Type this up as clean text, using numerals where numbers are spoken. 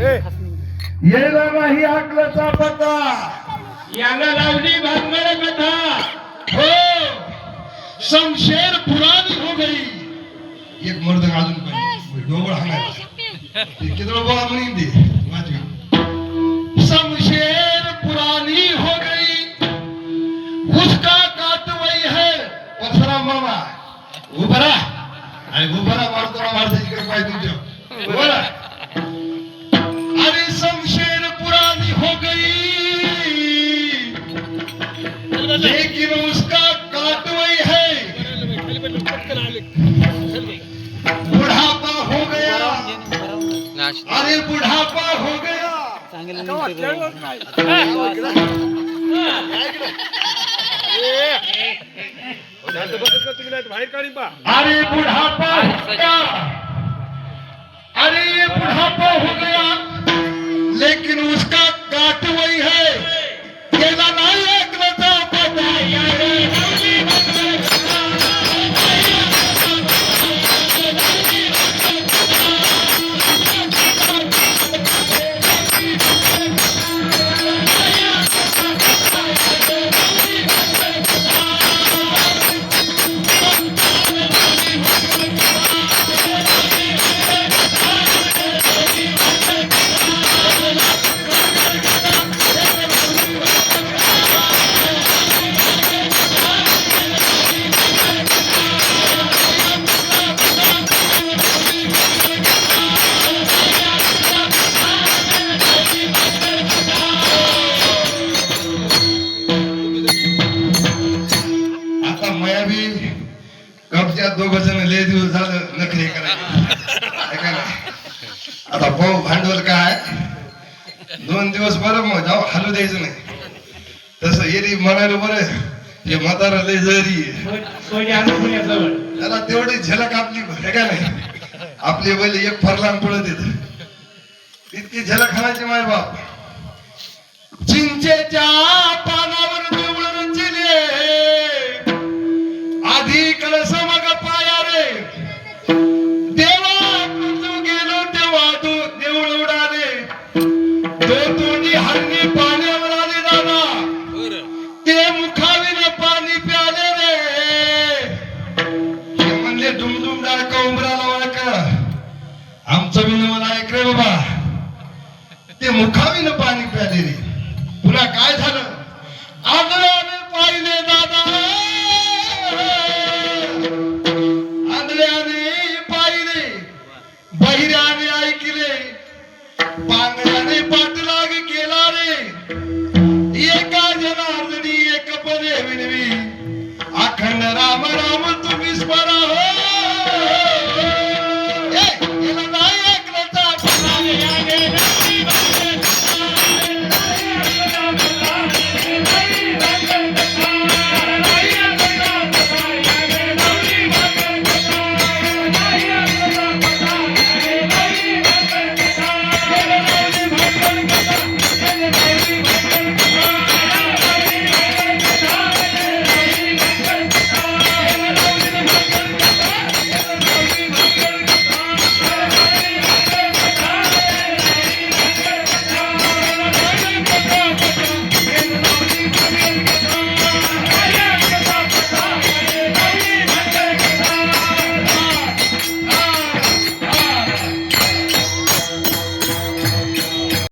यायला नाही आकलाचा पत्ता, याला लावली भांगड कथा हो शमशेर पुरानी हो गई. एक मर्द अजून पाहिजे डोंगर हाणायला किती बोला म्हणून दे वाचवी. शमशेर पुरानी हो गई उसका काटवई है. परशुराम मामा उभा राहा आणि उभा राहा मारतो माणसाची इकडे पाय तुमच्या उभा राहा. अरे शमशेर पुरानी हो गई लेकिन उसका काटवई है. बुढ़ापा हो गया, अरे बुढ़ापा हो गया. अरे बुढ़ापा हो गया, अरे ये बुढ़ापा हो गया लेकिन उसका काटवई है. केला नाही ऐकलंचा पता दोघ जण लय दिवस झालं नखरे करायचे. आता भाऊ भांडवल काय 2 दिवस बरं मग जाऊ हलू द्यायचं नाही. तसं येरी म्हणायला बरं हे म्हातारा लय जरी त्याला तेवढी झलक आपली हे का नाही आपली बैल एक फरलांग पळत येत इतकी झलक खाण्याची माय बाप. चिंचेच्या पानावर देवळ रचले आधी कळस मग पाया रे. देवा तू गेलो तेव्हा तू देऊळ उडाले. तो तोंडी हरणी पाण्यावर आले दादा ते मुखाविन पाणी प्याले रे. हे म्हणले डुमडुम डाळका उमराला वाळका आमचं विन मला ऐक रे बाबा. ते मुखाविन पाणी प्याले रे. पुन्हा काय झालं आंधळ्याने पाहिले दादा आंधळ्याने पाहिले बहिऱ्याने ऐकले पांगळ्याने पाठलाग केला रे. एका जनार्दनी एक पदे विनवी अखंड राम राम तुम्ही स्मरा हो.